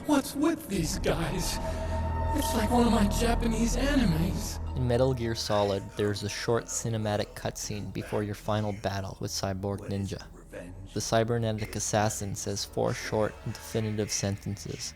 What's with these guys? It's like one of my Japanese animes. In Metal Gear Solid, there's a short cinematic cutscene before your final battle with Cyborg Ninja. The cybernetic assassin says 4 short and definitive sentences.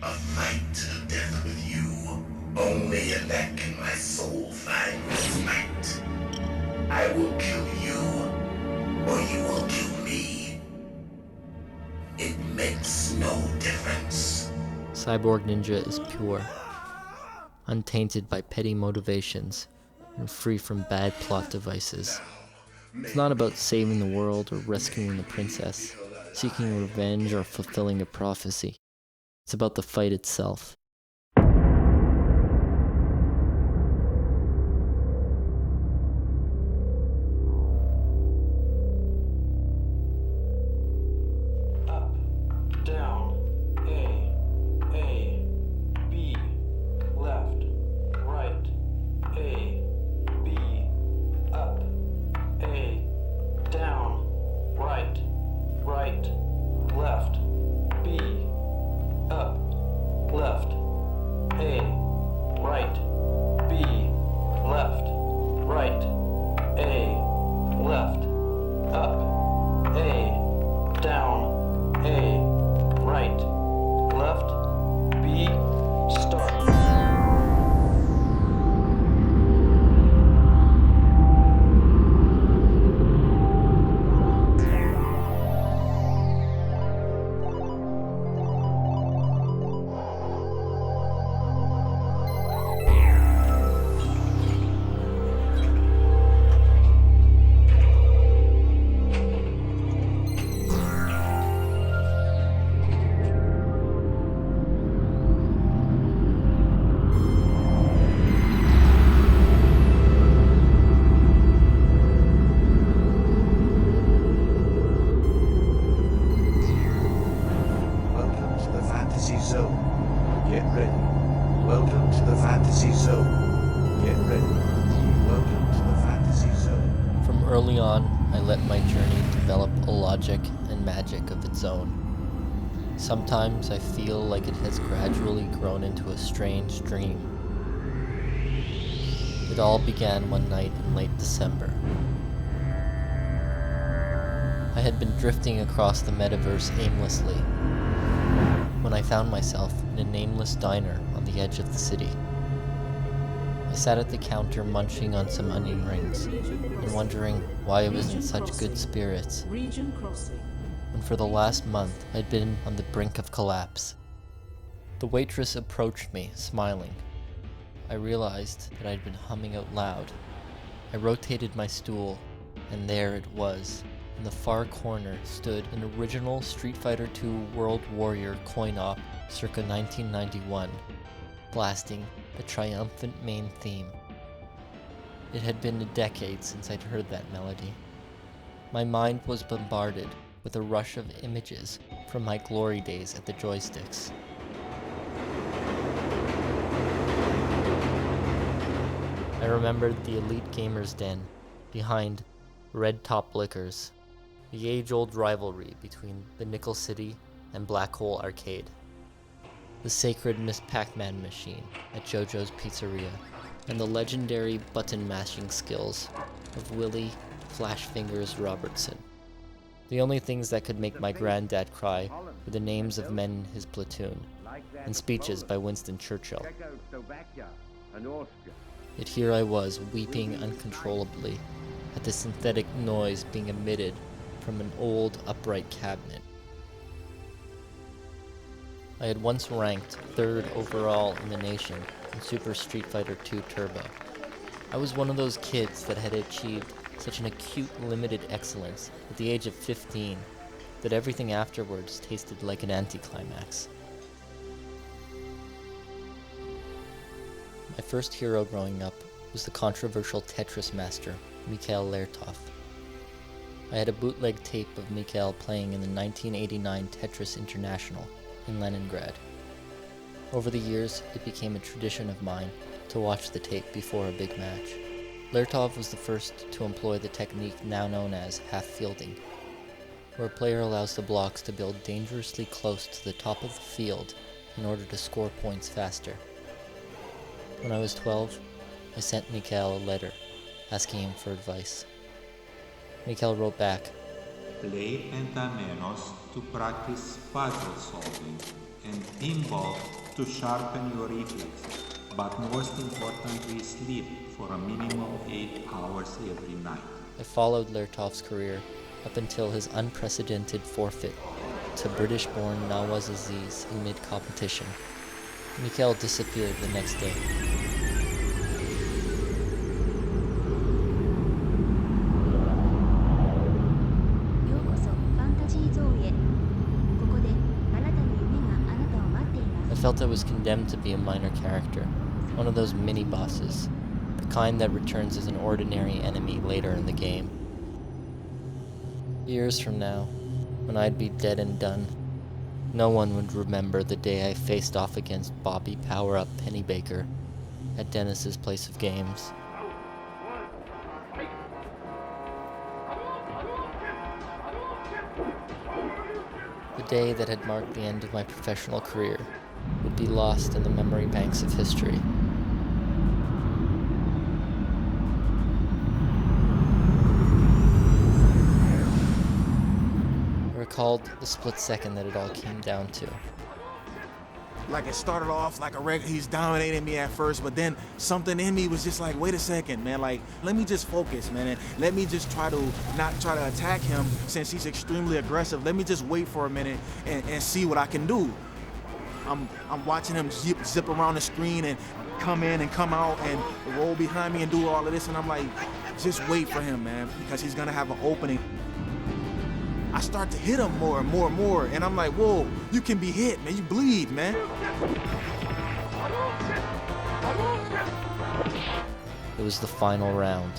A fight to the death with you. Only in that can my soul find respite. I will kill you, or you will kill me. It makes no difference. Cyborg Ninja is pure, untainted by petty motivations, and free from bad plot devices. It's not about saving the world or rescuing the princess, seeking revenge or fulfilling a prophecy. It's about the fight itself. Up, down, A, B, left, right, A, B, up, A, down, right, left, B, up, left, A, right, B, left, A, left, up, A, down, A, right, left, B, start. Welcome to the Fantasy Zone. Get ready. Welcome to the Fantasy Zone. Get ready. Welcome to the Fantasy Zone. From early on, I let my journey develop a logic and magic of its own. Sometimes I feel like it has gradually grown into a strange dream. It all began one night in late December. I had been drifting across the metaverse aimlessly when I found myself in a nameless diner on the edge of the city. I sat at the counter munching on some onion rings and wondering why I was in such good spirits, when for the last month I'd been on the brink of collapse. The waitress approached me, smiling. I realized that I'd been humming out loud. I rotated my stool, and there it was. In the far corner stood an original Street Fighter II World Warrior coin-op circa 1991, blasting the triumphant main theme. It had been a decade since I'd heard that melody. My mind was bombarded with a rush of images from my glory days at the joysticks. I remembered the Elite Gamers Den behind Red Top Liquors, the age-old rivalry between the Nickel City and Black Hole Arcade, the sacred Miss Pac-Man machine at JoJo's Pizzeria, and the legendary button-mashing skills of Willie Flash Fingers Robertson. The only things that could make my granddad cry were the names of men in his platoon, and speeches by Winston Churchill. Yet here I was, weeping uncontrollably at the synthetic noise being emitted from an old upright cabinet. I had once ranked 3rd overall in the nation in Super Street Fighter II Turbo. I was one of those kids that had achieved such an acute limited excellence at the age of 15 that everything afterwards tasted like an anticlimax. My first hero growing up was the controversial Tetris master, Mikhail Lertov. I had a bootleg tape of Mikhail playing in the 1989 Tetris International in Leningrad. Over the years, it became a tradition of mine to watch the tape before a big match. Lertov was the first to employ the technique now known as half-fielding. where a player allows the blocks to build dangerously close to the top of the field in order to score points faster. When I was 12, I sent Mikhail a letter asking him for advice. Mikhail wrote back, Play pentamenos to practice puzzle solving, and pinball to sharpen your reflex, but most importantly sleep for a minimum 8 hours every night. I followed Lertov's career up until his unprecedented forfeit to British-born Nawaz Aziz in mid-competition. Mikhail disappeared the next day. I felt I was condemned to be a minor character, one of those mini-bosses, the kind that returns as an ordinary enemy later in the game. Years from now, when I'd be dead and done, no one would remember the day I faced off against Bobby Power-Up Pennybaker at Dennis's place of games. The day that had marked the end of my professional career would be lost in the memory banks of history. I recalled the split second that it all came down to. Like it started off like he's dominating me at first, but then something in me was just like, wait a second, man, like, let me just focus, man, and let me just not try to attack him since he's extremely aggressive. Let me just wait for a minute and see what I can do. I'm watching him zip around the screen and come in and come out and roll behind me and do all of this, and I'm like, just wait for him, man, because he's gonna have an opening. I start to hit him more and more and more, and I'm like, whoa, you can be hit, man, you bleed, man. It was the final round.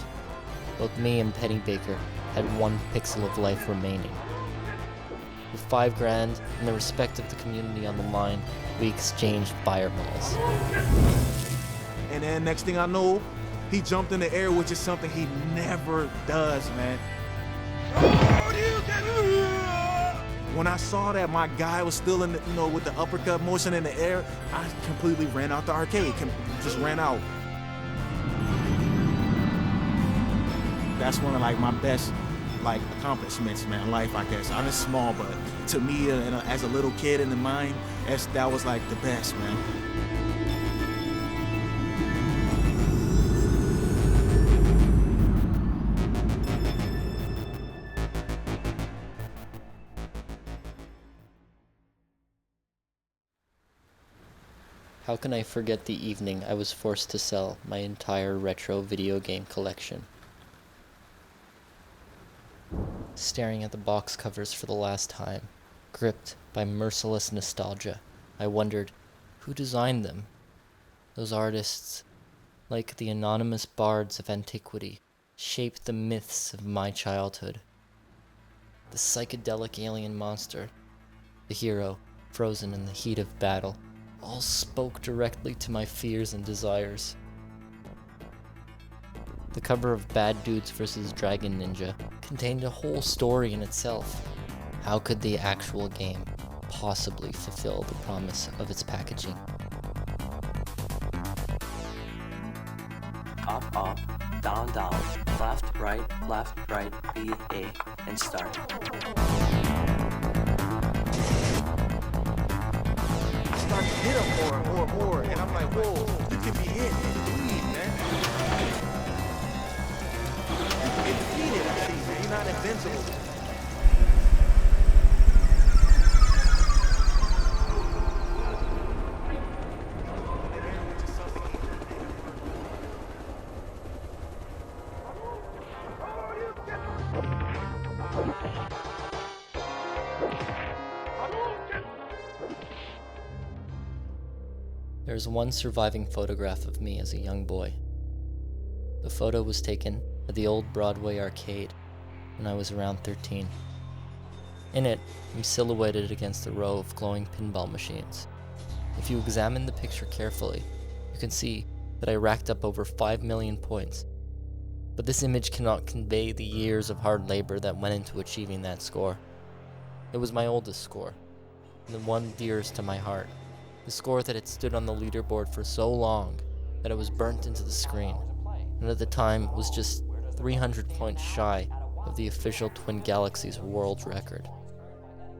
Both me and Pennybaker had 1 pixel of life remaining. With $5 grand and the respect of the community on the line, we exchanged fireballs. And then next thing I know, he jumped in the air, which is something he never does, man. When I saw that my guy was still in the, with the uppercut motion in the air, I completely ran out the arcade, just ran out. That's one of my best accomplishments, man, in life, I guess. I'm just small, but to me, as a little kid in the mind, that was the best, man. How can I forget the evening I was forced to sell my entire retro video game collection? Staring at the box covers for the last time, gripped by merciless nostalgia, I wondered, who designed them? Those artists, like the anonymous bards of antiquity, shaped the myths of my childhood. The psychedelic alien monster, the hero, frozen in the heat of battle, all spoke directly to my fears and desires. The cover of Bad Dudes vs. Dragon Ninja contained a whole story in itself. How could the actual game possibly fulfill the promise of its packaging? Up, up, down, down, left, right, B, A, and start. I start to hit him more and more and more, and I'm like, whoa, you can be hit and bleed, man. You can get defeated, I see, man. You're not invincible. There's one surviving photograph of me as a young boy. The photo was taken at the old Broadway arcade when I was around 13. In it, I'm silhouetted against a row of glowing pinball machines. If you examine the picture carefully, you can see that I racked up over 5 million points. But this image cannot convey the years of hard labor that went into achieving that score. It was my oldest score, and the one dearest to my heart. The score that had stood on the leaderboard for so long that it was burnt into the screen, and at the time was just 300 points shy of the official Twin Galaxies world record.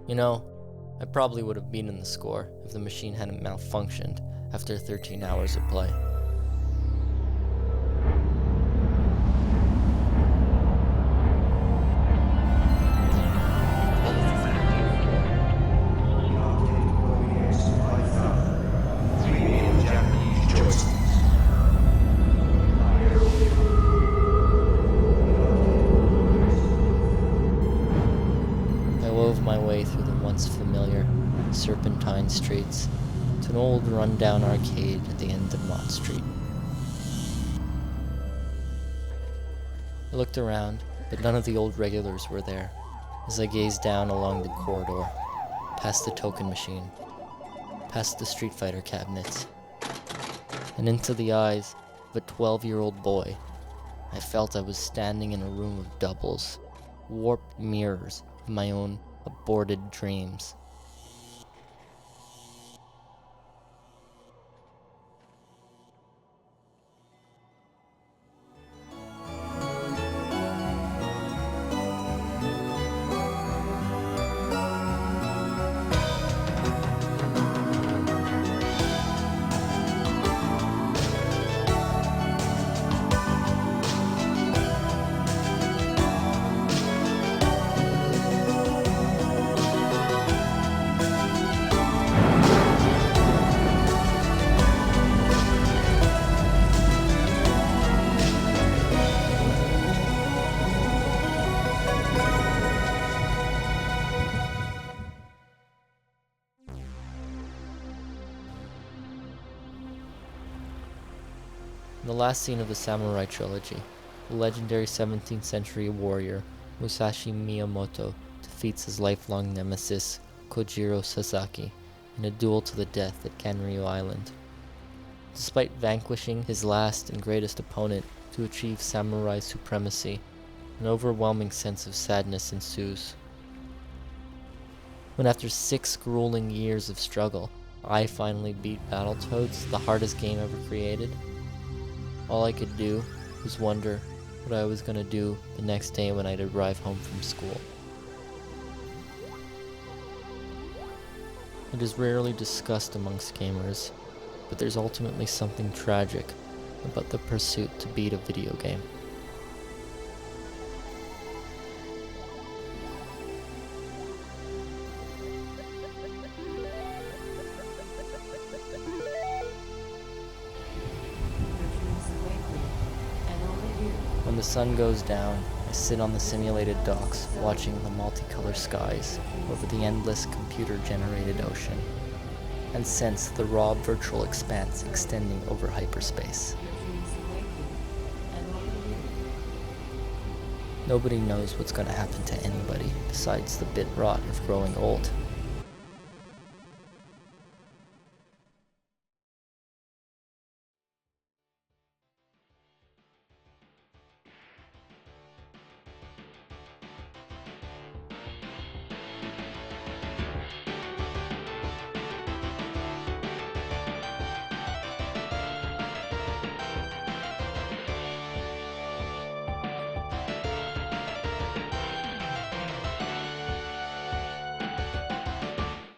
You know, I probably would have beaten the score if the machine hadn't malfunctioned after 13 hours of play. My way through the once familiar serpentine streets to an old run-down arcade at the end of Mott Street. I looked around, but none of the old regulars were there, as I gazed down along the corridor, past the token machine, past the Street Fighter cabinets, and into the eyes of a 12-year-old boy. I felt I was standing in a room of doubles, warped mirrors of my own aborted dreams. In the last scene of the Samurai trilogy, the legendary 17th century warrior Musashi Miyamoto defeats his lifelong nemesis Kojiro Sasaki in a duel to the death at Ganryu Island. Despite vanquishing his last and greatest opponent to achieve samurai supremacy, an overwhelming sense of sadness ensues. When after 6 grueling years of struggle, I finally beat Battletoads, the hardest game ever created, all I could do was wonder what I was going to do the next day when I'd arrive home from school. It is rarely discussed amongst gamers, but there's ultimately something tragic about the pursuit to beat a video game. When the sun goes down, I sit on the simulated docks, watching the multicolored skies over the endless computer-generated ocean, and sense the raw virtual expanse extending over hyperspace. Nobody knows what's going to happen to anybody besides the bit rot of growing old.